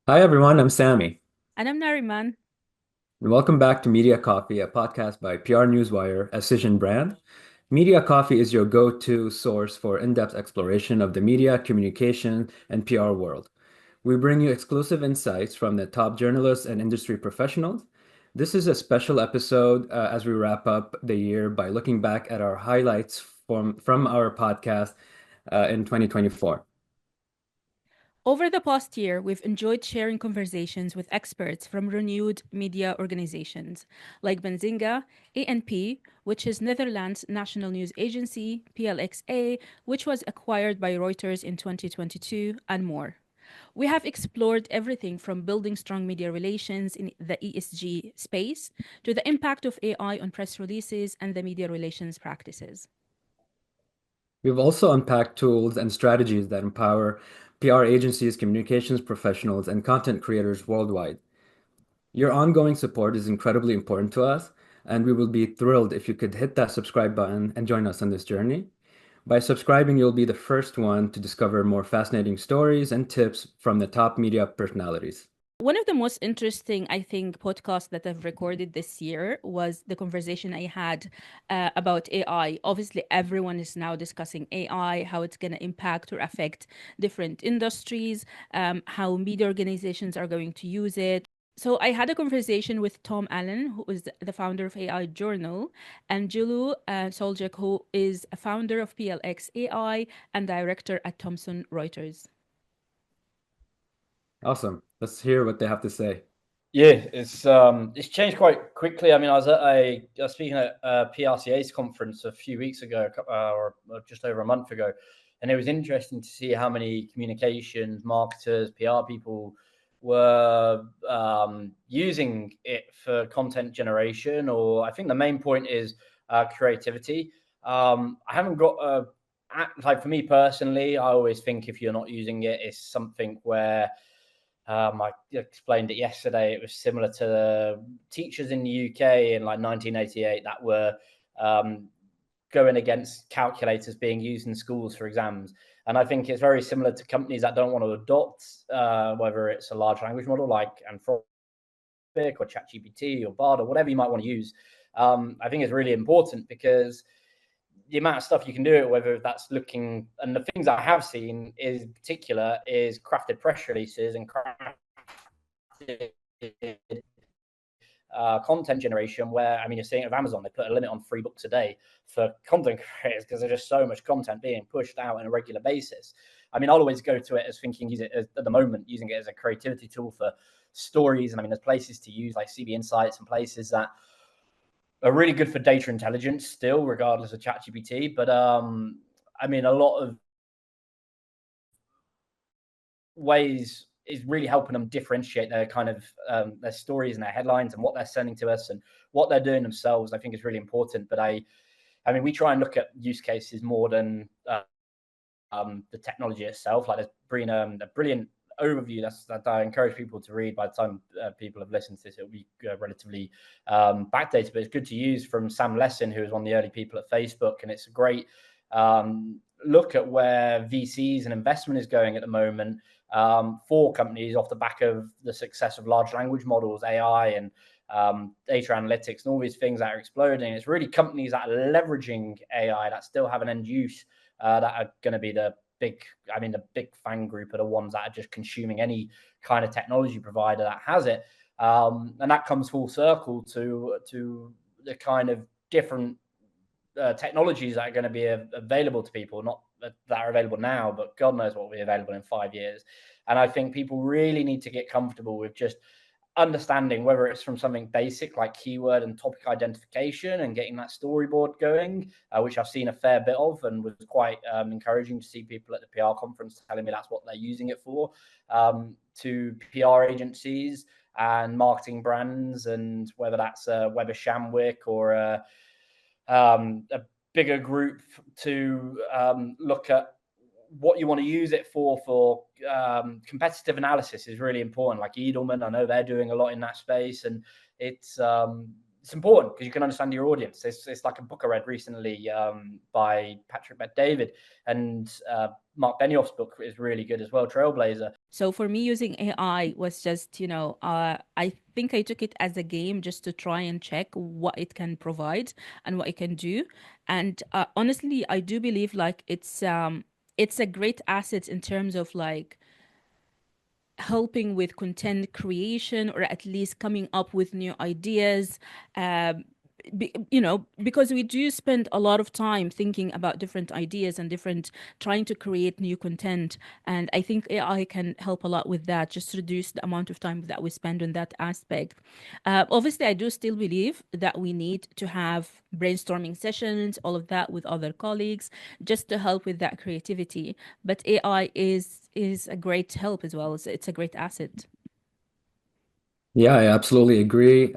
Hi everyone, I'm Sammy, And I'm Nariman. and welcome back to Media Coffee, a podcast by PR Newswire, a Cision brand. Media Coffee is your go-to source for in-depth exploration of the media, communication, and PR world. We bring you exclusive insights from the top journalists and industry professionals. This is a special episode as we wrap up the year by looking back at our highlights from our podcast in 2024. Over the past year, we've enjoyed sharing conversations with experts from renewed media organizations like Benzinga, ANP, which is Netherlands National News Agency, PLXA, which was acquired by Reuters in 2022, and more. We have explored everything from building strong media relations in the ESG space to the impact of AI on press releases and the media relations practices. We've also unpacked tools and strategies that empower PR agencies, communications professionals, and content creators worldwide. Your ongoing support is incredibly important to us, and we will be thrilled if you could hit that subscribe button and join us on this journey. By subscribing, you'll be the first one to discover more fascinating stories and tips from the top media personalities. One of the most interesting, I think, podcasts that I've recorded this year was the conversation I had about AI. Obviously, everyone is now discussing AI, how it's going to impact or affect different industries, how media organizations are going to use it. So I had a conversation with Tom Allen, who is the founder of AI Journal, and Jilu Soljek, who is a founder of PLX AI and director at Thomson Reuters. Awesome. Let's hear what they have to say. Yeah, it's changed quite quickly. I mean, I was speaking at PRCA's conference a few weeks ago, or just over a month ago, and it was interesting to see how many communications marketers, PR people were using it for content generation. Or I think the main point is creativity. I haven't got like for me personally, I always think if you're not using it, it's something where I explained it yesterday. It was similar to the teachers in the UK in like 1988 that were um, going against calculators being used in schools for exams. And I think it's very similar to companies that don't want to adopt, whether it's a large language model like Anthropic or ChatGPT or Bard or whatever you might want to use. I think it's really important because the amount of stuff you can do it, whether that's looking, and the things I have seen is particular is crafted press releases and crafted content generation where, I mean, you're seeing it with Amazon, they put a limit on 3 books a day for content creators because there's just so much content being pushed out on a regular basis. I mean, I'll always go to it as thinking, use it as, at the moment, using it as a creativity tool for stories. And I mean, there's places to use like CB Insights and places that are really good for data intelligence still, regardless of ChatGPT. But I mean, a lot of ways is really helping them differentiate their kind of their stories and their headlines and what they're sending to us and what they're doing themselves. I think is really important. But I mean, we try and look at use cases more than the technology itself. Like there's been a brilliant overview that I encourage people to read. By the time people have listened to this, it'll be relatively backdated, but it's good to use, from Sam Lessin, who was one of the early people at Facebook. And it's a great look at where VCs and investment is going at the moment for companies off the back of the success of large language models, AI, and data analytics, and all these things that are exploding. It's really companies that are leveraging AI that still have an end use that are going to be the big, I mean, the big fan group are the ones that are just consuming any kind of technology provider that has it. And that comes full circle to the kind of different technologies that are going to be available to people, not that are available now, but God knows what will be available in 5 years. And I think people really need to get comfortable with just understanding, whether it's from something basic like keyword and topic identification and getting that storyboard going, which I've seen a fair bit of and was quite encouraging to see people at the PR conference telling me that's what they're using it for, to PR agencies and marketing brands, and whether that's Weber Shandwick or a bigger group to look at what you want to use it for competitive analysis is really important. Like Edelman, I know they're doing a lot in that space, and it's it's important because you can understand your audience. It's like a book I read recently by Patrick Bet-David, and Mark Benioff's book is really good as well, Trailblazer. So for me, using AI was just, I think I took it as a game just to try and check what it can provide and what it can do. And honestly, I do believe like it's a great asset in terms of like helping with content creation or at least coming up with new ideas. Because we do spend a lot of time thinking about different ideas and different trying to create new content, and I think AI can help a lot with that, just reduce the amount of time that we spend on that aspect. Obviously, I do still believe that we need to have brainstorming sessions, all of that with other colleagues, just to help with that creativity. But AI is a great help as well. It's a great asset. Yeah, I absolutely agree.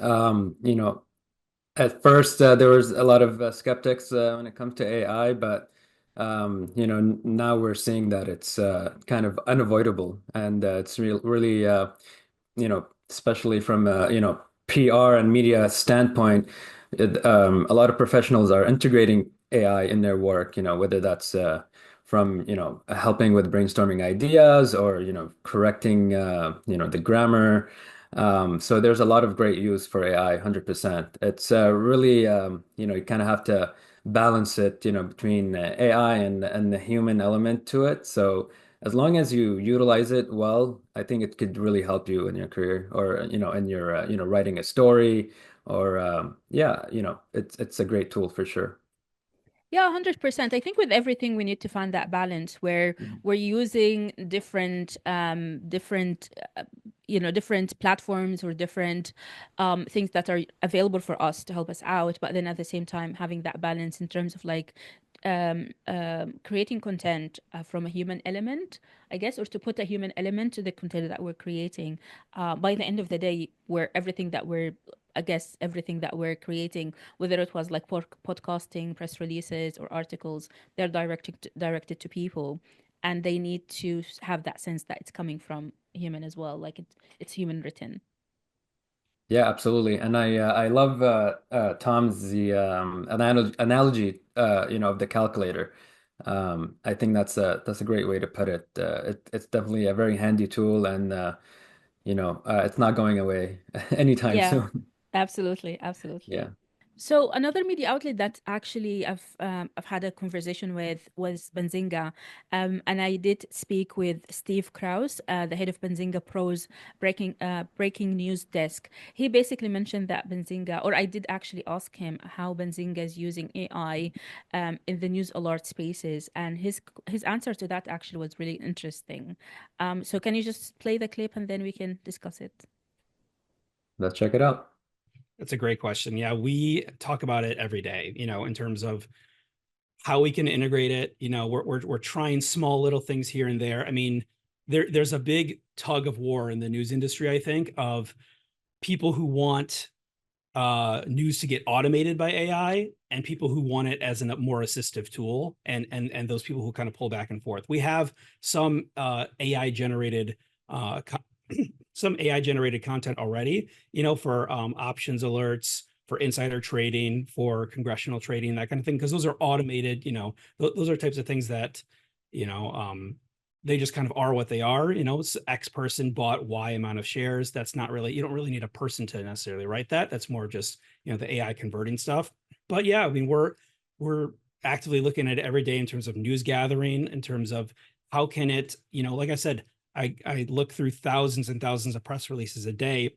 At first, there was a lot of skeptics when it comes to AI, but now we're seeing that it's kind of unavoidable, and it's really, especially from PR and media standpoint, a lot of professionals are integrating AI in their work. Whether that's from helping with brainstorming ideas or correcting the grammar. So there's a lot of great use for AI, 100%. It's really, you kind of have to balance it, between AI and the human element to it. So as long as you utilize it well, I think it could really help you in your career or, in your, writing a story or, yeah, it's a great tool for sure. Yeah, 100%. I think with everything we need to find that balance where Mhm. we're using different platforms or different things that are available for us to help us out, but then at the same time having that balance in terms of like creating content from a human element, I guess, or to put a human element to the content that we're creating. By the end of the day, where everything that we're I guess everything that we're creating, whether it was like podcasting, press releases, or articles, they're directed to people, and they need to have that sense that it's coming from human as well, like it's human written. Yeah, absolutely. And I love Tom's the analogy of the calculator. I think that's a great way to put it. It's definitely a very handy tool, and it's not going away anytime Yeah, soon. absolutely, absolutely. Yeah. So another media outlet that actually I've had a conversation with was Benzinga, and I did speak with Steve Kraus, the head of Benzinga Pro's breaking news desk. He basically mentioned that Benzinga, or I did actually ask him how Benzinga is using AI in the news alert spaces, and his answer to that actually was really interesting. So can you just play the clip and then we can discuss it? Let's check it out. That's a great question. Yeah, we talk about it every day, in terms of how we can integrate it. We're trying small little things here and there. I mean, there's a big tug of war in the news industry, I think, of people who want news to get automated by AI and people who want it as a more assistive tool, and those people who kind of pull back and forth. We have some AI generated some AI generated content already, for options alerts, for insider trading, for congressional trading, that kind of thing, because those are automated. Those are types of things that, you know, um, they just kind of are what they are. X person bought Y amount of shares. That's not really, you don't really need a person to necessarily write that. That's more just, the AI converting stuff. But yeah, I mean, we're actively looking at it every day in terms of news gathering, in terms of how can it, like I said, I look through thousands and thousands of press releases a day.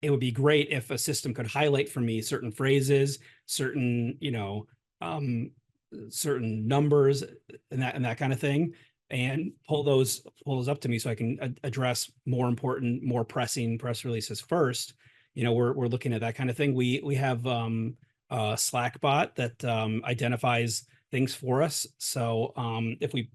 It would be great if a system could highlight for me certain phrases, certain, certain numbers, and that kind of thing, and pull those up to me so I can address more important, more pressing press releases first. We're looking at that kind of thing. We have a Slack bot that identifies things for us. So if we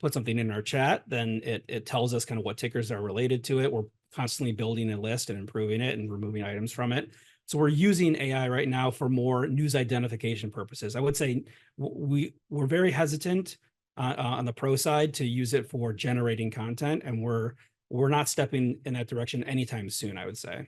put something in our chat, then it tells us kind of what tickers are related to it. We're constantly building a list and improving it and removing items from it. So we're using AI right now for more news identification purposes. I would say we're very hesitant on the pro side to use it for generating content, and we're not stepping in that direction anytime soon, I would say.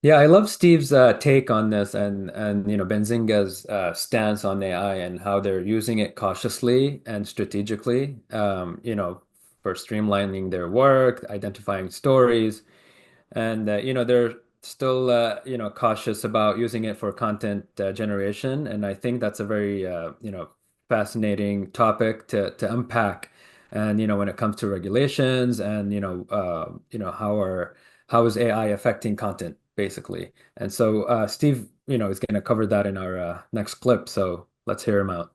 Yeah, I love Steve's take on this and Benzinga's stance on AI and how they're using it cautiously and strategically, for streamlining their work, identifying stories, and they're still cautious about using it for content generation. And I think that's a very fascinating topic to unpack. And when it comes to regulations and how is AI affecting content basically. And so Steve is going to cover that in our next clip. So let's hear him out.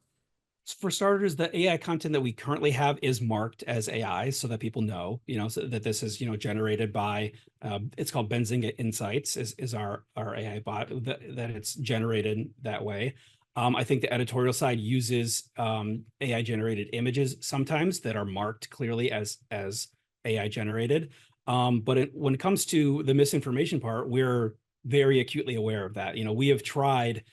For starters, the AI content that we currently have is marked as AI so that people know, so that this is, generated by, it's called Benzinga Insights is our AI bot that it's generated that way. I think the editorial side uses AI generated images sometimes that are marked clearly as AI generated. When it comes to the misinformation part, we're very acutely aware of that. We have tried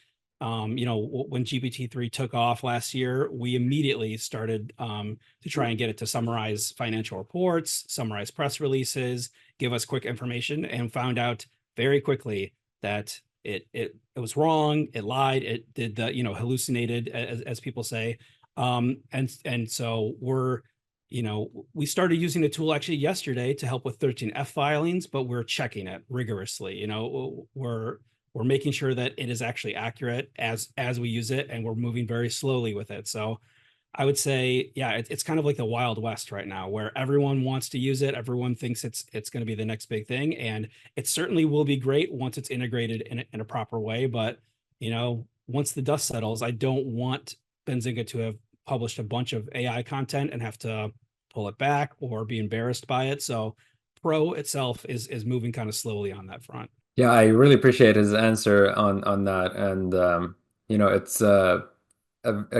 when GPT-3 took off last year, we immediately started to try and get it to summarize financial reports, summarize press releases, give us quick information, and found out very quickly that it was wrong. It lied. It did the hallucinated, as people say. And so we started using the tool actually yesterday to help with 13F filings, but we're checking it rigorously. We're making sure that it is actually accurate as we use it, and we're moving very slowly with it. So I would say, yeah, it's kind of like the Wild West right now, where everyone wants to use it. Everyone thinks it's going to be the next big thing, and it certainly will be great once it's integrated in a proper way. But once the dust settles, I don't want Benzinga to have published a bunch of AI content and have to pull it back or be embarrassed by it. So Pro itself is moving kind of slowly on that front. Yeah, I really appreciate his answer on that. And it's a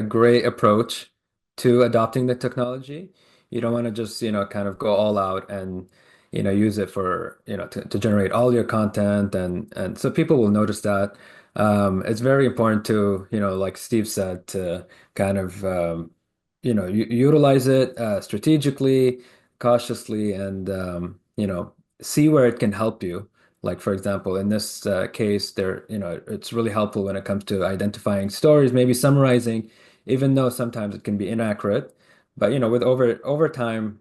great approach to adopting the technology. You don't want to just, kind of go all out and, use it for, to generate all your content and so people will notice that. It's very important to, like Steve said, to kind of utilize it strategically, cautiously, and see where it can help you. Like for example, in this case, it's really helpful when it comes to identifying stories, maybe summarizing, even though sometimes it can be inaccurate. But with over time,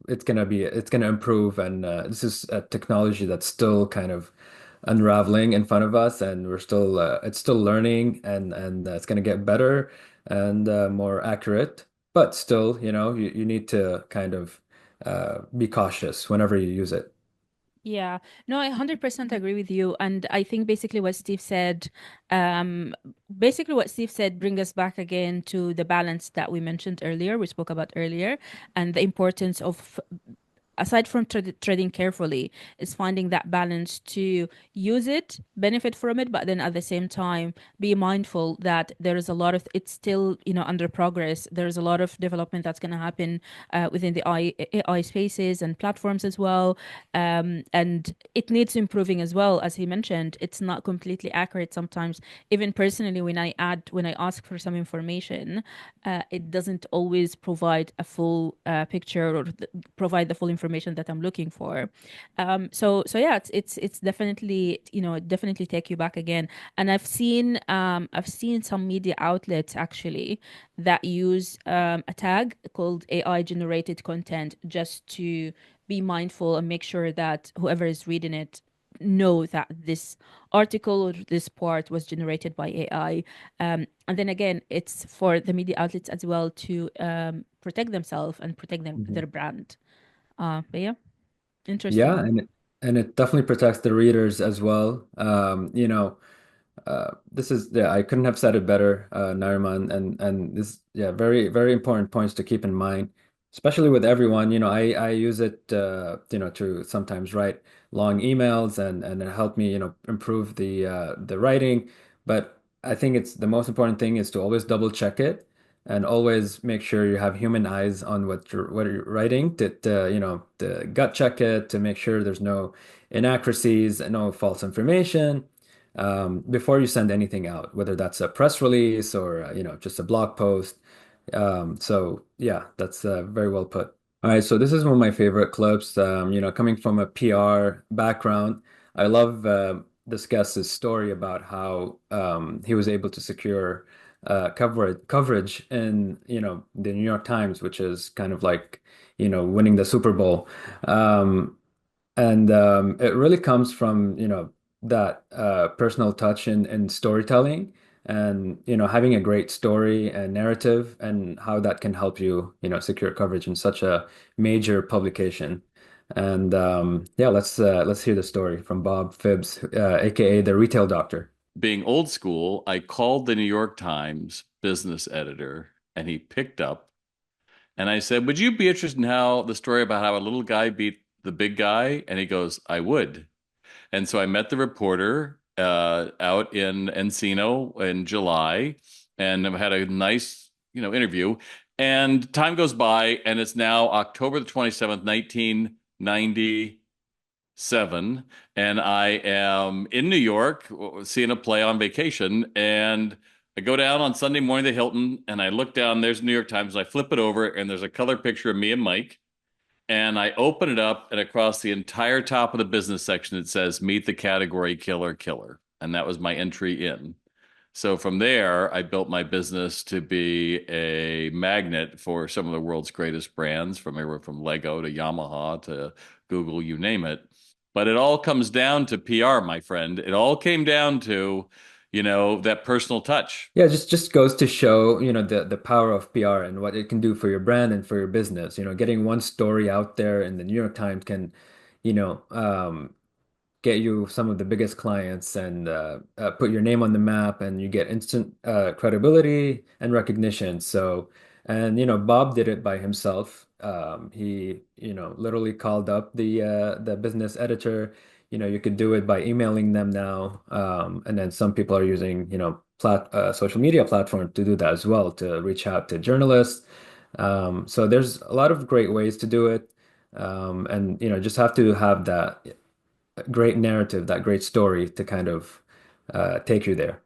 it's gonna improve, and this is a technology that's still kind of unraveling in front of us, and it's still learning, and it's gonna get better and more accurate. But still, you need to kind of be cautious whenever you use it. Yeah, no, I 100% agree with you. And I think um, basically what Steve said bring us back again to the balance that we mentioned earlier, we spoke about earlier, and the importance of aside from treading carefully, is finding that balance to use it, benefit from it, but then at the same time be mindful that there is a lot of it's still under progress. There's a lot of development that's going to happen within the AI spaces and platforms as well, and it needs improving as well. As he mentioned, it's not completely accurate sometimes. Even personally, when I ask for some information, it doesn't always provide a full picture or provide the full information that I'm looking for. So yeah, it's definitely it definitely take you back again. And I've seen some media outlets actually that use a tag called AI generated content just to be mindful and make sure that whoever is reading it know that this article or this part was generated by AI. And then again, it's for the media outlets as well to protect themselves and protect Mhm. their brand. But yeah, Yeah, interesting. and it definitely protects the readers as well. This is yeah, I couldn't have said it better, Nariman, and this yeah, very very important points to keep in mind, especially with everyone. I use it to sometimes write long emails and it helped me improve the writing. But I think it's the most important thing is to always double check it and always make sure you have human eyes on what you're writing to gut check it to make sure there's no inaccuracies and no false information before you send anything out, whether that's a press release or just a blog post. So yeah, that's very well put. All right, so this is one of my favorite clips. Coming from a PR background, I love this guest's story about how he was able to secure coverage in, the New York Times, which is kind of like, winning the Super Bowl. Um, and it really comes from, that personal touch in storytelling and, having a great story and narrative and how that can help you, secure coverage in such a major publication. And yeah, let's hear the story from Bob Phibbs, aka the retail doctor. Being old school, I called the New York Times business editor and he picked up and I said, "Would you be interested in how the story about how a little guy beat the big guy?" And he goes, "I would." And so I met the reporter out in Encino in July and I've had a nice, interview. And time goes by and it's now October the 27th, 1997. And I am in New York seeing a play on vacation. And I go down on Sunday morning to Hilton and I look down, there's the New York Times, and I flip it over and there's a color picture of me and Mike. And I open it up, and across the entire top of the business section, it says, "Meet the category killer, killer." And that was my entry in. So from there, I built my business to be a magnet for some of the world's greatest brands, from everywhere from Lego to Yamaha to Google, you name it. But it all comes down to PR, my friend. It all came down to, that personal touch. Yeah, just goes to show, the power of PR and what it can do for your brand and for your business. Getting one story out there in the New York Times can, you know, um, get you some of the biggest clients and put your name on the map, and you get instant credibility and recognition. So, and Bob did it by himself. He, literally called up the business editor. You could do it by emailing them now, and then some people are using, social media platform to do that as well, to reach out to journalists. So there's a lot of great ways to do it. And just have to have that great narrative, that great story to kind of take you there.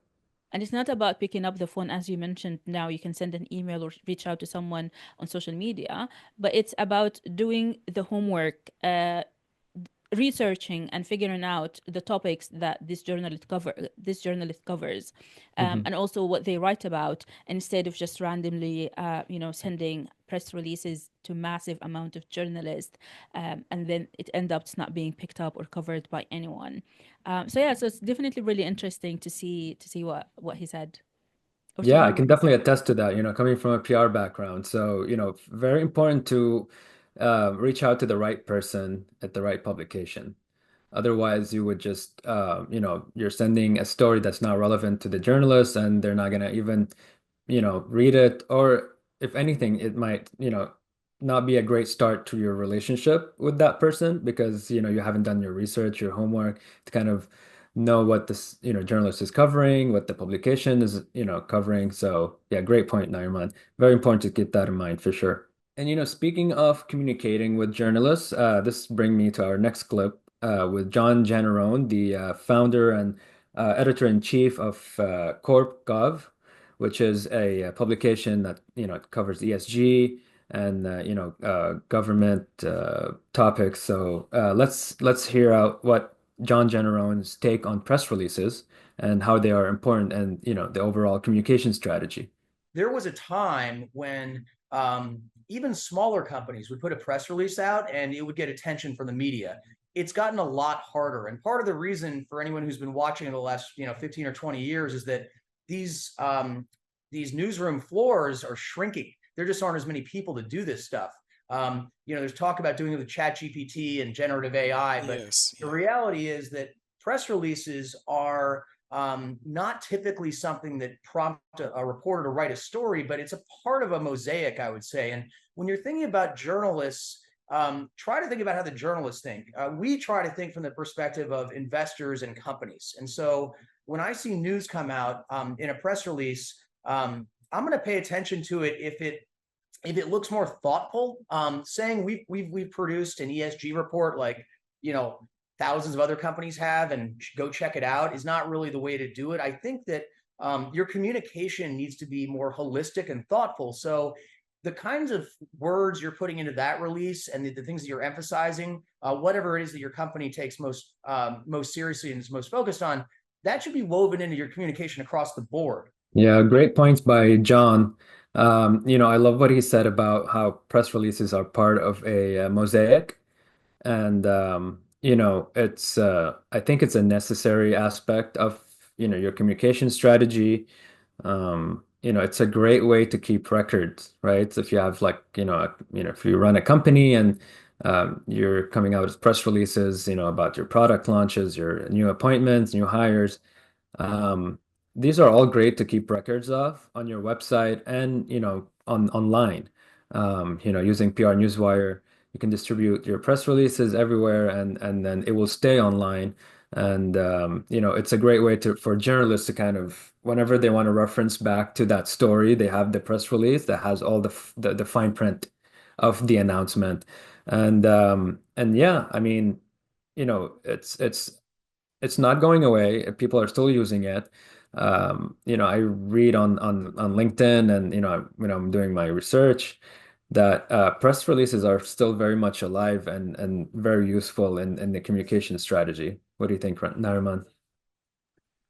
And it's not about picking up the phone, as you mentioned. Now you can send an email or reach out to someone on social media, but it's about doing the homework, researching and figuring out the topics that this journalist covers, Mhm. and also what they write about, instead of just randomly sending press releases to massive amount of journalists, and then it ends up not being picked up or covered by anyone. So yeah, so it's definitely really interesting to see what he said, or to Yeah, I hear can what he definitely said. attest to that, coming from a PR background. So, very important to reach out to the right person at the right publication. Otherwise, you would just, you're sending a story that's not relevant to the journalist, and they're not gonna even, read it. Or if anything, it might, not be a great start to your relationship with that person because, you haven't done your research, your homework to kind of know what this, journalist is covering, what the publication is, covering. So yeah, great point, Nairman. Very important to keep that in mind for sure. And speaking of communicating with journalists, this brings me to our next clip with John Janarone, the founder and editor-in-chief of CorpGov, which is a publication that covers ESG and government topics. So let's hear out what John Janarone's take on press releases and how they are important and the overall communication strategy. There was a time when even smaller companies would put a press release out and it would get attention from the media. It's gotten a lot harder. And part of the reason, for anyone who's been watching in the last 15 or 20 years, is that these newsroom floors are shrinking. There just aren't as many people to do this stuff. There's talk about doing it with ChatGPT and generative AI, but the reality is that press releases are not typically something that prompt a reporter to write a story, but it's a part of a mosaic, I would say. And when you're thinking about journalists, try to think about how the journalists think. We try to think from the perspective of investors and companies. And so when I see news come out in a press release, I'm going to pay attention to it if it looks more thoughtful. Saying we've produced an ESG report like thousands of other companies have, and go check it out, is not really the way to do it. I think that your communication needs to be more holistic and thoughtful. So the kinds of words you're putting into that release and the things that you're emphasizing, whatever it is that your company takes most seriously and is most focused on, that should be woven into your communication across the board. Yeah, great points by John. I love what he said about how press releases are part of a mosaic. And it's I think it's a necessary aspect of, your communication strategy. It's a great way to keep records, right? So if you have like, if you run a company and you're coming out with press releases, about your product launches, your new appointments, new hires, um, these are all great to keep records of on your website and, online. Using PR Newswire, you can distribute your press releases everywhere, and then it will stay online. And it's a great way for journalists to kind of, whenever they want to reference back to that story, they have the press release that has all the fine print of the announcement. And yeah, I mean, it's not going away. People are still using it. I read on LinkedIn, and when I'm doing my research, that press releases are still very much alive and very useful in the communication strategy. What do you think, Nariman?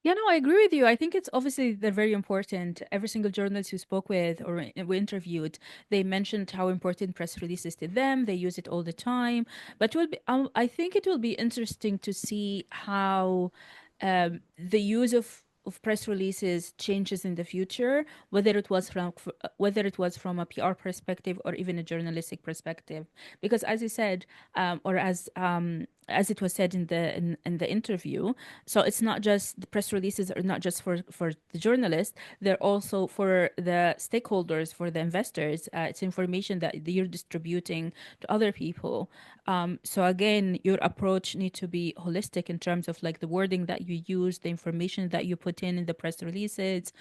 Yeah, no, I agree with you. I think it's obviously they're very important. Every single journalist who spoke with or we interviewed, they mentioned how important press releases to them. They use it all the time. But I think it will be interesting to see how the use of press releases changes in the future, whether it was from a PR perspective or even a journalistic perspective. Because as you said, or as it was said in the interview, so it's not just the press releases are not just for the journalists, they're also for the stakeholders, for the investors. It's information that you're distributing to other people. So again, your approach needs to be holistic in terms of like the wording that you use, the information that you put in the press releases,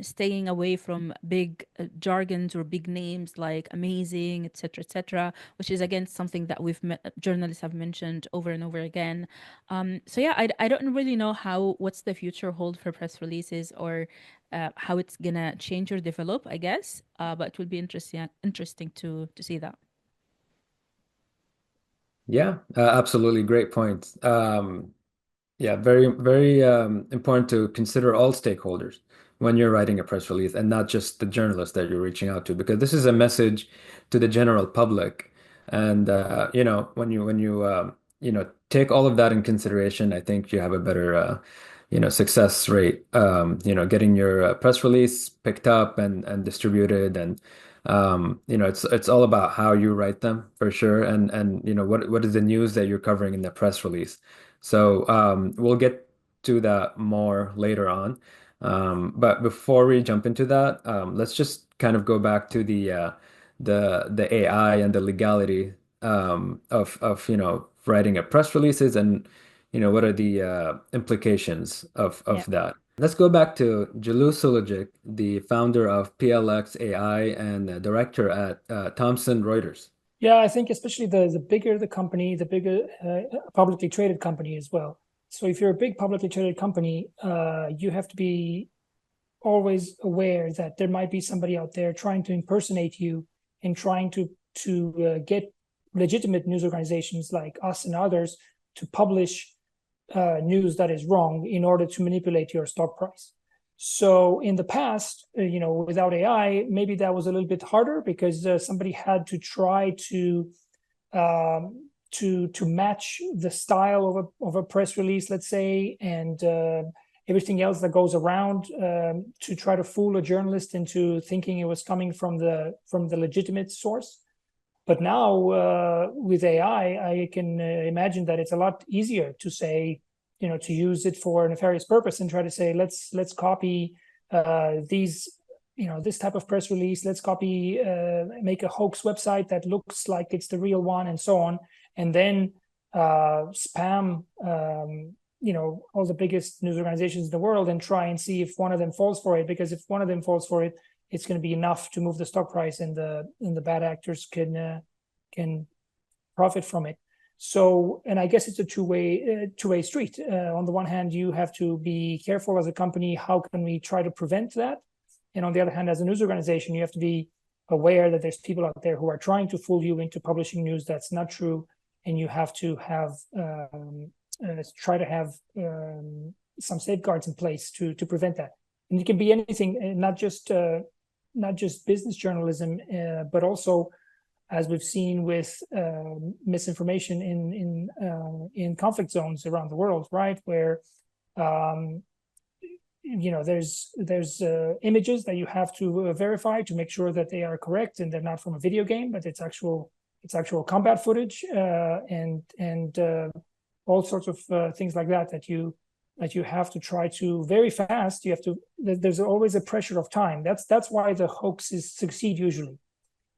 staying away from big jargons or big names like amazing, etc., which is again something that journalists have mentioned over and over again. So yeah, I don't really know what's the future hold for press releases, or how it's gonna change or develop, I guess. But it will be interesting to see that. Yeah, absolutely. Great point. Yeah, very, very important to consider all stakeholders when you're writing a press release, and not just the journalist that you're reaching out to, because this is a message to the general public. And when you take all of that in consideration, I think you have a better success rate. Getting your press release picked up and distributed, and it's all about how you write them for sure, and what is the news that you're covering in the press release. So we'll get to that more later on. But before we jump into that, let's just kind of go back to the AI and the legality of writing a press releases, and what are the implications of Yeah. that. Let's go back to Jalu Sulajic, the founder of PLX AI and director at Thomson Reuters. Yeah, I think especially the bigger the company, the bigger publicly traded company as well. So if you're a big publicly traded company, you have to be always aware that there might be somebody out there trying to impersonate you and trying to get legitimate news organizations like us and others to publish news that is wrong in order to manipulate your stock price. So in the past, without AI, maybe that was a little bit harder, because somebody had to try to match the style of a press release, let's say, and everything else that goes around, to try to fool a journalist into thinking it was coming from the legitimate source. But now with AI, I can imagine that it's a lot easier to say, to use it for a nefarious purpose and try to say, let's copy these, this type of press release. Let's copy, make a hoax website that looks like it's the real one, and so on, and then spam, all the biggest news organizations in the world, and try and see if one of them falls for it. Because if one of them falls for it, it's going to be enough to move the stock price, and the bad actors can profit from it. So, and I guess it's a two-way street. On the one hand, you have to be careful as a company. How can we try to prevent that? And on the other hand, as a news organization, you have to be aware that there's people out there who are trying to fool you into publishing news that's not true, and you have to have try to have some safeguards in place to prevent that. And it can be anything, not just business journalism, but also, as we've seen with misinformation in conflict zones around the world, right? Where there's images that you have to verify to make sure that they are correct and they're not from a video game, but it's actual combat footage, and all sorts of things like that you have to try to very fast. There's always a pressure of time. That's why the hoaxes succeed usually,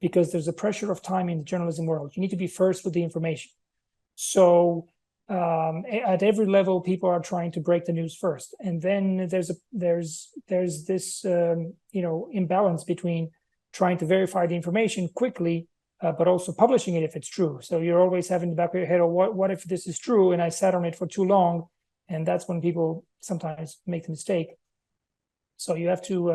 because there's a pressure of time in the journalism world. You need to be first with the information. So at every level, people are trying to break the news first, and then there's this imbalance between trying to verify the information quickly, but also publishing it if it's true. So you're always having in the back of your head, oh, what if this is true and I sat on it for too long? And that's when people sometimes make the mistake. So you have to,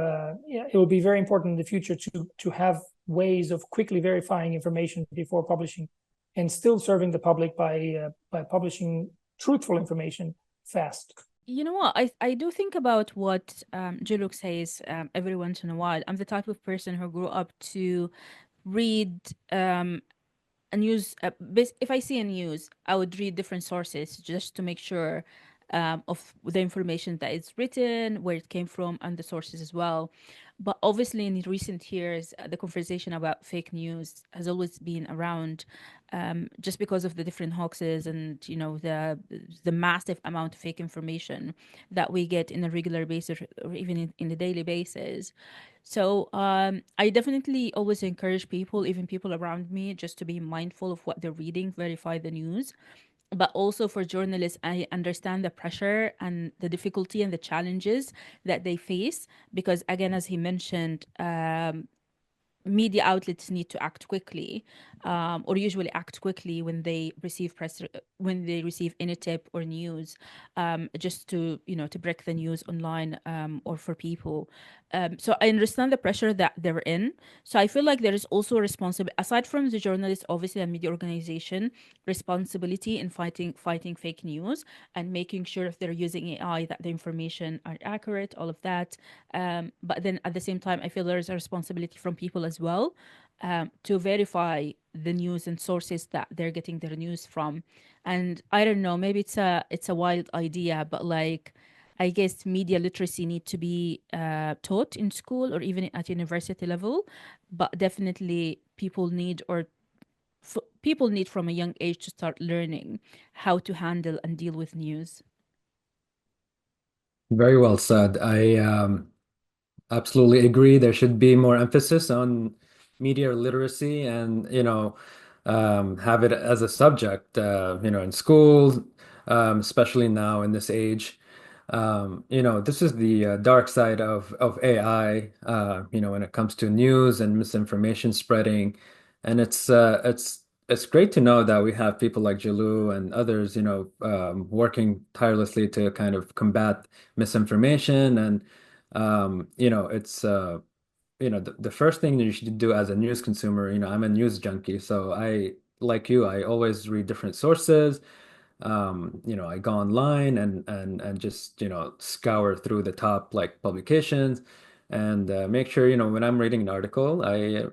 it will be very important in the future to have ways of quickly verifying information before publishing, and still serving the public by publishing truthful information fast. You know what? I do think about what Juluk says every once in a while. I'm the type of person who grew up to read a news. If I see a news, I would read different sources just to make sure of the information that is written, where it came from, and the sources as well. But obviously, in recent years, the conversation about fake news has always been around, just because of the different hoaxes and the massive amount of fake information that we get in a regular basis, or even in the daily basis. So I definitely always encourage people, even people around me, just to be mindful of what they're reading, verify the news. But also for journalists, I understand the pressure and the difficulty and the challenges that they face, because again, as he mentioned, media outlets need to act quickly, or usually act quickly when they receive when they receive any tip or news, just to break the news online, or for people. So I understand the pressure that they're in. So I feel like there is also a responsibility, aside from the journalists, obviously, and media organization, responsibility in fighting fake news and making sure if they're using AI that the information are accurate, all of that. But then at the same time, I feel there is a responsibility from people as well, to verify the news and sources that they're getting their news from. And I don't know, maybe it's a wild idea, but like, I guess media literacy need to be taught in school or even at university level. But definitely people need from a young age to start learning how to handle and deal with news. Very well said. I absolutely agree. There should be more emphasis on media literacy, and have it as a subject in schools, especially now in this age. This is the dark side of AI, when it comes to news and misinformation spreading. And it's great to know that we have people like Jalu and others, working tirelessly to kind of combat misinformation. And it's the first thing that you should do as a news consumer. I'm a news junkie, so like you, I always read different sources. I go online and just scour through the top like publications, and make sure when I'm reading an article, I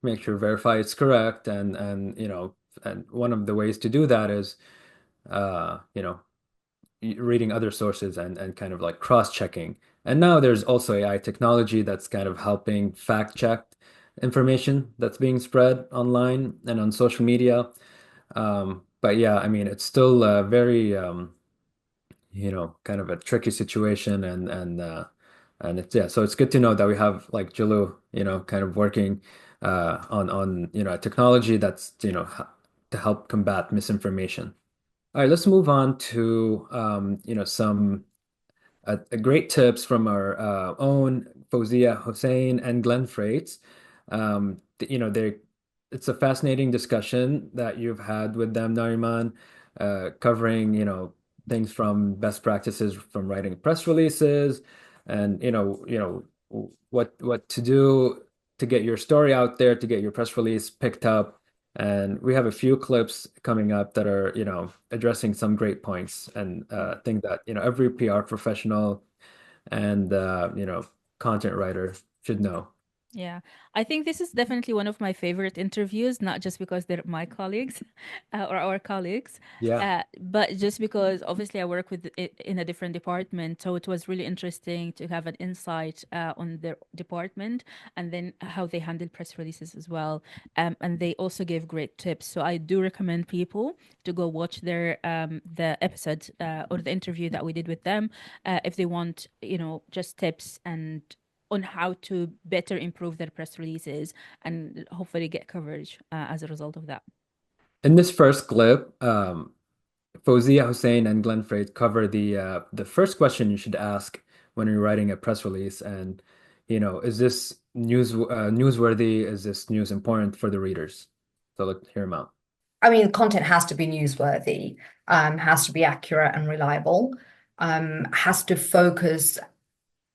make sure verify it's correct. And one of the ways to do that is uh, you know reading other sources and kind of like cross-checking. And now there's also AI technology that's kind of helping fact check information that's being spread online and on social media. But yeah, I mean, it's still very, kind of a tricky situation, and it's, yeah, so it's good to know that we have like Jalu, kind of working on a technology that's to help combat misinformation. All right, let's move on to some great tips from our own Fozia Hossein and Glenn Freites. They it's a fascinating discussion that you've had with them, Nariman, covering things from best practices from writing press releases, and what to do to get your story out there, to get your press release picked up. And we have a few clips coming up that are, addressing some great points and think that, every PR professional and, content writer should know. Yeah, I think this is definitely one of my favorite interviews, not just because they're my colleagues or our colleagues, Yeah. but just because obviously I work with it in a different department. So it was really interesting to have an insight on their department and then how they handle press releases as well. And they also gave great tips. So I do recommend people to go watch the episode or the interview that we did with them if they want, just tips and on how to better improve their press releases and hopefully get coverage as a result of that. In this first clip, Fawzia Hussein and Glenn Freight cover the first question you should ask when you're writing a press release, and is this newsworthy? Is this news important for the readers? So let's hear them out. I mean, content has to be newsworthy, has to be accurate and reliable, has to focus,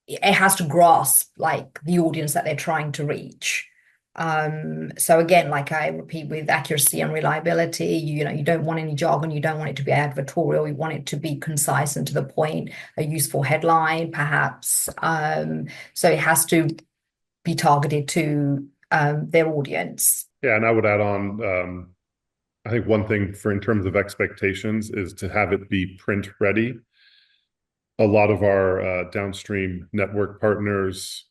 it has to grasp like the audience that they're trying to reach. So again, like I repeat, with accuracy and reliability, you don't want any jargon, you don't want it to be advertorial, you want it to be concise and to the point, a useful headline, perhaps. So it has to be targeted to their audience. Yeah, and I would add on, I think one thing in terms of expectations is to have it be print ready. A lot of our downstream network partners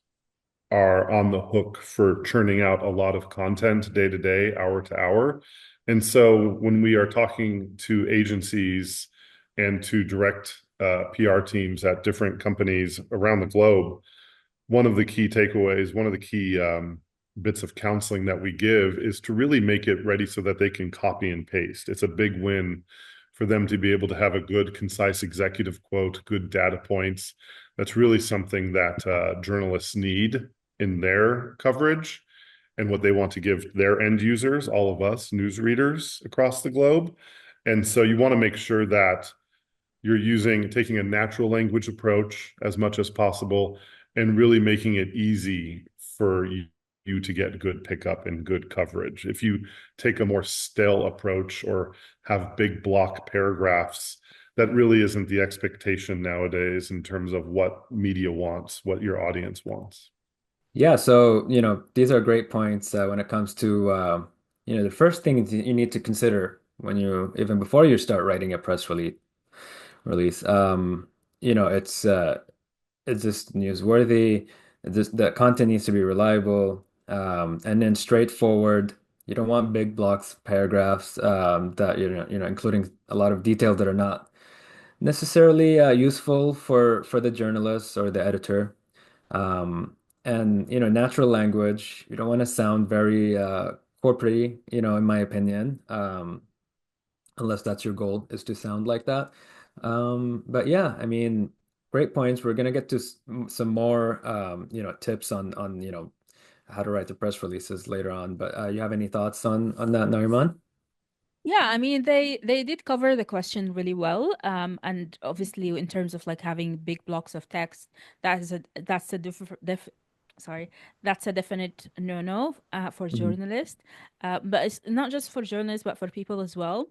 are on the hook for churning out a lot of content day to day, hour to hour. And so when we are talking to agencies and to direct PR teams at different companies around the globe, one of the key takeaways, one of the key bits of counseling that we give is to really make it ready so that they can copy and paste. It's a big win for them to be able to have a good, concise executive quote, good data points. That's really something that journalists need in their coverage and what they want to give their end users, all of us news readers across the globe. And so you want to make sure that you're taking a natural language approach as much as possible and really making it easy for you to get good pickup and good coverage. If you take a more stale approach or have big block paragraphs, that really isn't the expectation nowadays in terms of what media wants, what your audience wants. Yeah, so these are great points when it comes to the first thing you need to consider when even before you start writing a press release. It's just newsworthy. The content needs to be reliable, and then straightforward. You don't want big blocks, paragraphs that including a lot of details that are not necessarily useful for the journalist or the editor. And natural language. You don't want to sound very corporate, in my opinion, unless that's your goal is to sound like that. But yeah, I mean, great points. We're gonna get to some more tips on how to write the press releases later on. But you have any thoughts on that, Nariman? Yeah, I mean they did cover the question really well. And obviously in terms of like having big blocks of text, that's a sorry, that's a definite no-no for Mhm. journalists. But it's not just for journalists, but for people as well.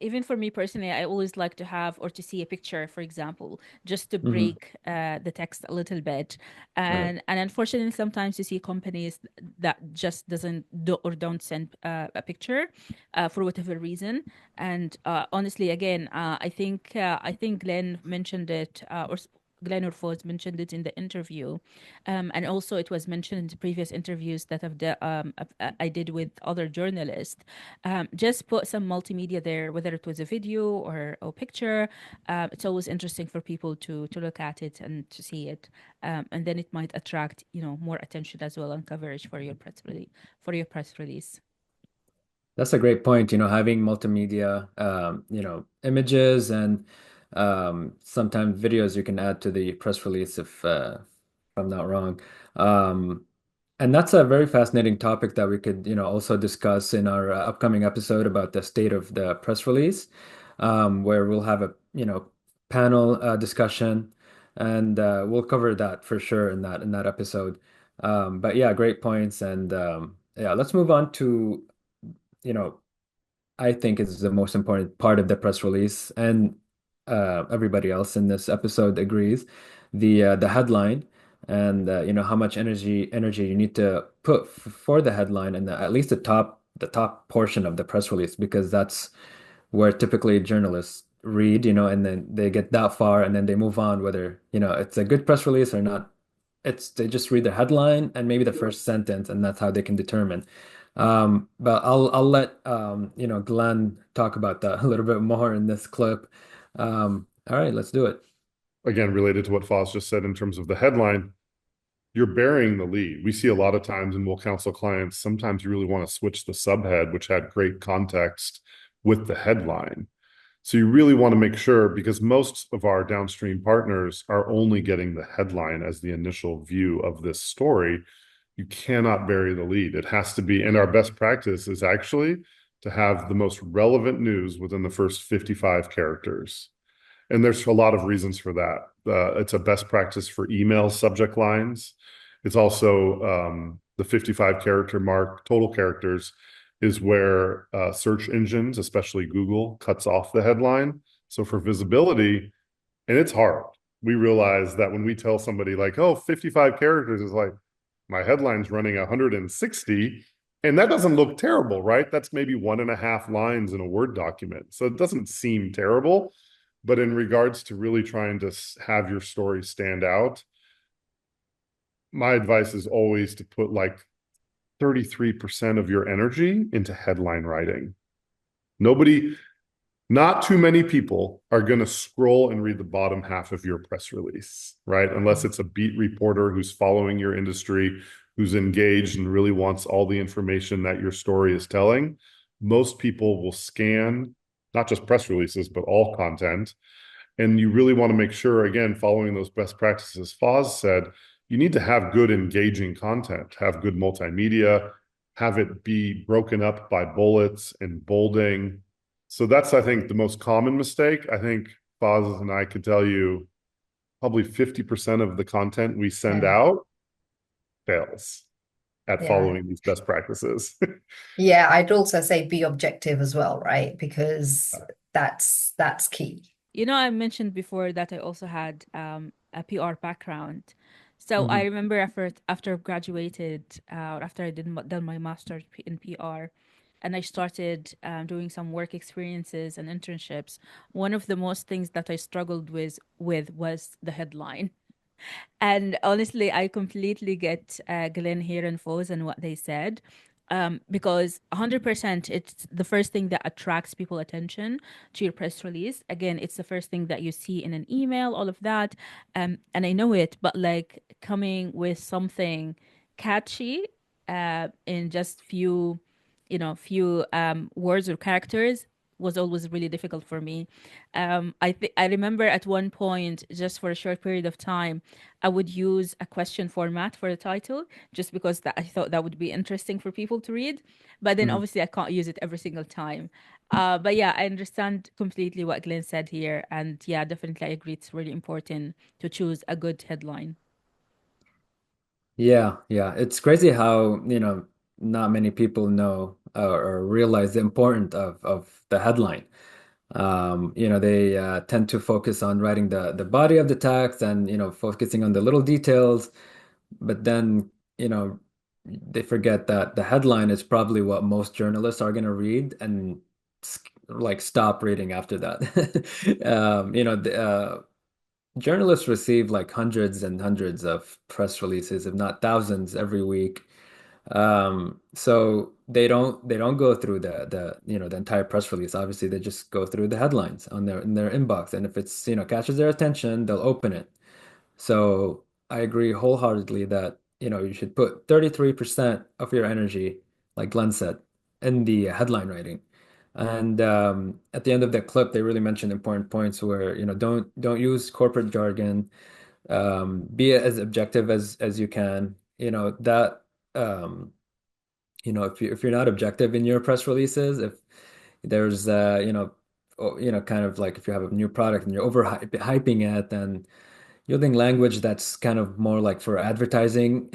Even for me personally, I always like to have or to see a picture, for example, just to Mhm. break the text a little bit. Right. And unfortunately, sometimes you see companies that just doesn't do or don't send a picture for whatever reason. And honestly, again, I think Glenn mentioned it, Glenn or Foz mentioned it in the interview, and also it was mentioned in the previous interviews that I did with other journalists. Just put some multimedia there, whether it was a video or picture. It's always interesting for people to look at it and to see it, and then it might attract more attention as well and coverage for your press release. That's a great point. Having multimedia, images and sometimes videos you can add to the press release if I'm not wrong. Um, and that's a very fascinating topic that we could, also discuss in our upcoming episode about the state of the press release, where we'll have a, panel discussion, and we'll cover that for sure in that episode. But yeah, great points. And yeah, let's move on to, you know, I think is the most important part of the press release, and everybody else in this episode agrees. The headline, and how much energy you need to put for the headline, and at least the top portion of the press release, because that's where typically journalists read, and then they get that far and then they move on, whether it's a good press release or not. They just read the headline and maybe the first sentence, and that's how they can determine. But I'll let Glenn talk about that a little bit more in this clip. All right, let's do it. Again, related to what Foz just said in terms of the headline, you're burying the lead. We see a lot of times, and we'll counsel clients, sometimes you really want to switch the subhead, which had great context, with the headline. So you really want to make sure, because most of our downstream partners are only getting the headline as the initial view of this story. You cannot bury the lead. It has to be, and our best practice is actually to have the most relevant news within the first 55 characters. And there's a lot of reasons for that. It's a best practice for email subject lines. It's also the 55 character mark, total characters, is where search engines, especially Google, cuts off the headline. So for visibility, and it's hard. We realize that when we tell somebody like, oh, 55 characters is like, my headline's running 160, and that doesn't look terrible, right? That's maybe 1.5 lines in a Word document. So it doesn't seem terrible. But in regards to really trying to have your story stand out, my advice is always to put like 33% of your energy into headline writing. Not too many people are going to scroll and read the bottom half of your press release, right? Unless it's a beat reporter who's following your industry, who's engaged and really wants all the information that your story is telling. Most people will scan not just press releases, but all content. And you really want to make sure, again, following those best practices, Foz said, you need to have good engaging content, have good multimedia, have it be broken up by bullets and bolding. So that's, I think, the most common mistake. I think Foz and I could tell you probably 50% of the content we send out fails at following these best practices. Yeah, I'd also say be objective as well, right? Because that's key. I mentioned before that I also had a PR background. So I remember after graduated, after I done my master's in PR, and I started doing some work experiences and internships. One of the most things that I struggled with was the headline. And honestly, I completely get Glenn here and Foz and what they said. Because 100% it's the first thing that attracts people attention to your press release. Again, it's the first thing that you see in an email, all of that. And I know it, but like coming with something catchy in just few words or characters was always really difficult for me. I remember at one point, just for a short period of time, I would use a question format for the title, just because I thought that would be interesting for people to read. But then obviously I can't use it every single time. But yeah, I understand completely what Glenn said here, and yeah, definitely I agree. It's really important to choose a good headline. Yeah, yeah. It's crazy how, not many people know or realize the importance of the headline. They tend to focus on writing the body of the text and, focusing on the little details, but then, they forget that the headline is probably what most journalists are going to read and like stop reading after that. Journalists receive like hundreds and hundreds of press releases, if not thousands, every week. So they don't go through the entire press release. Obviously, they just go through the headlines in their inbox, and if it's catches their attention, they'll open it. So I agree wholeheartedly that you should put 33% of your energy, like Glenn said, in the headline writing. And at the end of the clip, they really mentioned important points where don't use corporate jargon. Be as objective as you can. That if you're not objective in your press releases, if there's kind of like if you have a new product and you're over hyping it, then using language that's kind of more like for advertising,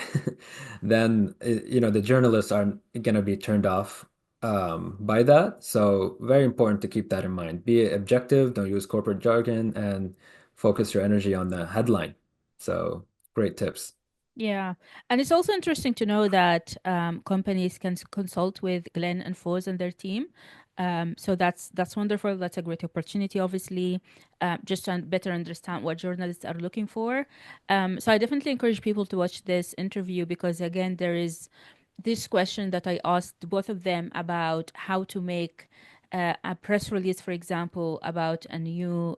then the journalists aren't gonna be turned off by that. So very important to keep that in mind. Be objective, don't use corporate jargon, and focus your energy on the headline. So great tips. Yeah, and it's also interesting to know that companies can consult with Glenn and Foz and their team. So that's wonderful. That's a great opportunity, obviously, just to better understand what journalists are looking for. So I definitely encourage people to watch this interview because, again, there is this question that I asked both of them about how to make a press release, for example, about a new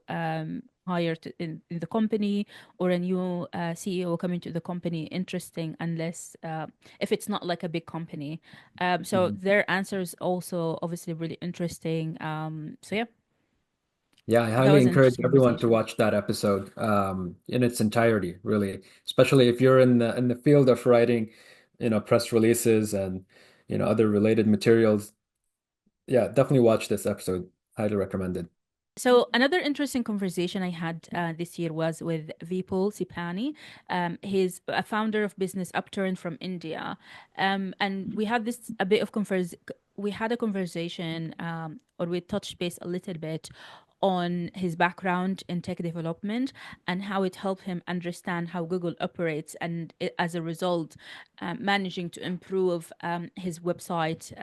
hire in the company or a new CEO coming to the company interesting unless if it's not like a big company. So Mhm. their answers also obviously really interesting. So yeah, Yeah, I that highly was an encourage interesting everyone to conversation. watch that episode in its entirety, really, especially if you're in the field of writing, press releases and other related materials. Yeah, definitely watch this episode. Highly recommended. So another interesting conversation I had this year was with Vipul Sipani. He's a founder of business Upturn from India, and we had this a bit of converse. We had a conversation, or we touched base a little bit on his background in tech development and how it helped him understand how Google operates, and as a result, managing to improve his website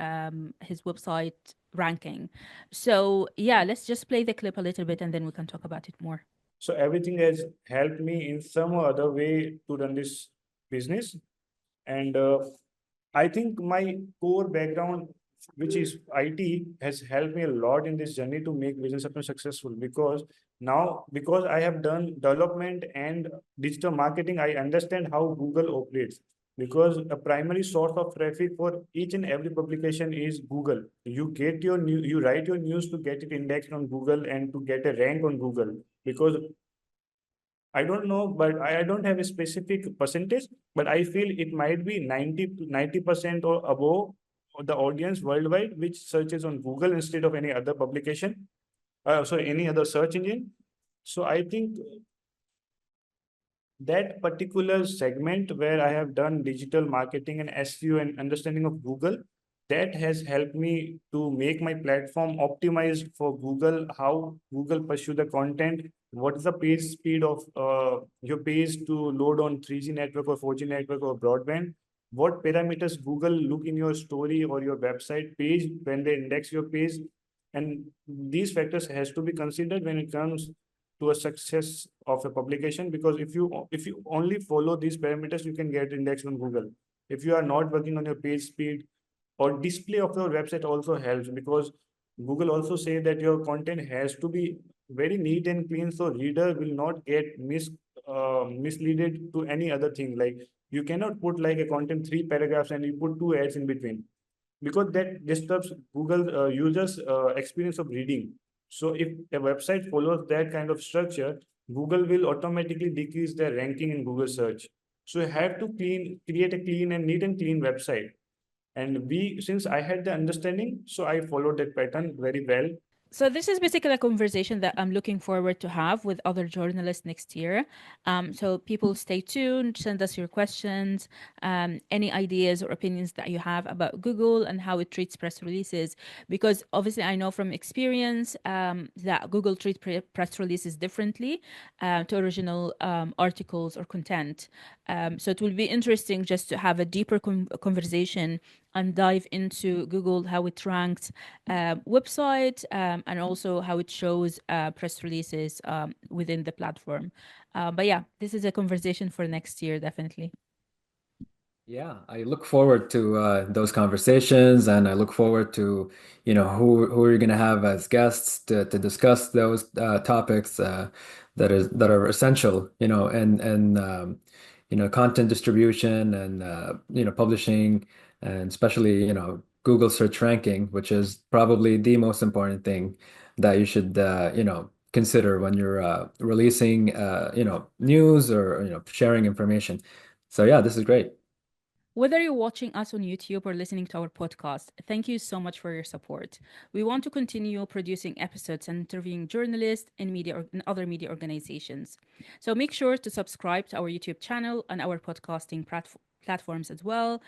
ranking. So, yeah, let's just play the clip a little bit and then we can talk about it more. So everything has helped me in some or other way to run this business. And I think my core background, which is IT, has helped me a lot in this journey to make business Apps successful. Because I have done development and digital marketing, I understand how Google operates. Because a primary source of traffic for each and every publication is Google. You write your news to get it indexed on Google and to get a rank on Google. Because I don't know, but I don't have a specific percentage, but I feel it might be 90% or above the audience worldwide, which searches on Google instead of any other publication, any other search engine. So I think that particular segment where I have done digital marketing and SEO and understanding of Google, that has helped me to make my platform optimized for Google, how Google pursue the content, what is the page speed of your page to load on 3G network or 4G network or broadband, what parameters Google look in your story or your website page when they index your page. And these factors has to be considered when it comes to a success of a publication, because if you only follow these parameters you can get indexed on Google. If you are not working on your page speed or display of your website also helps, because Google also say that your content has to be very neat and clean so reader will not get misleaded to any other thing. Like you cannot put like a content 3 paragraphs and you put 2 ads in between, because that disturbs Google users experience of reading. So if a website follows that kind of structure, Google will automatically decrease their ranking in Google search. So you have to create a clean and neat and clean website. And since I had the understanding, so I followed that pattern very well. So this is basically a conversation that I'm looking forward to have with other journalists next year. So people stay tuned, send us your questions, any ideas or opinions that you have about Google and how it treats press releases. Because obviously I know from experience that Google treats press releases differently to original articles or content. So it will be interesting just to have a deeper conversation and dive into Google, how it ranks website, and also how it shows press releases within the platform. But yeah, this is a conversation for next year, definitely. Yeah, I look forward to those conversations, and I look forward to who you're going to have as guests to discuss those topics that are essential, and content distribution and publishing, and especially Google search ranking, which is probably the most important thing that you should consider when you're releasing news or sharing information. So yeah, this is great. Whether you're watching us on YouTube or listening to our podcast, thank you so much for your support. We want to continue producing episodes and interviewing journalists in media or in other media organizations. So make sure to subscribe to our YouTube channel and our podcasting platforms as well.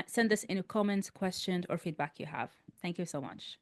Send us any comments, questions, or feedback you have. Thank you so much.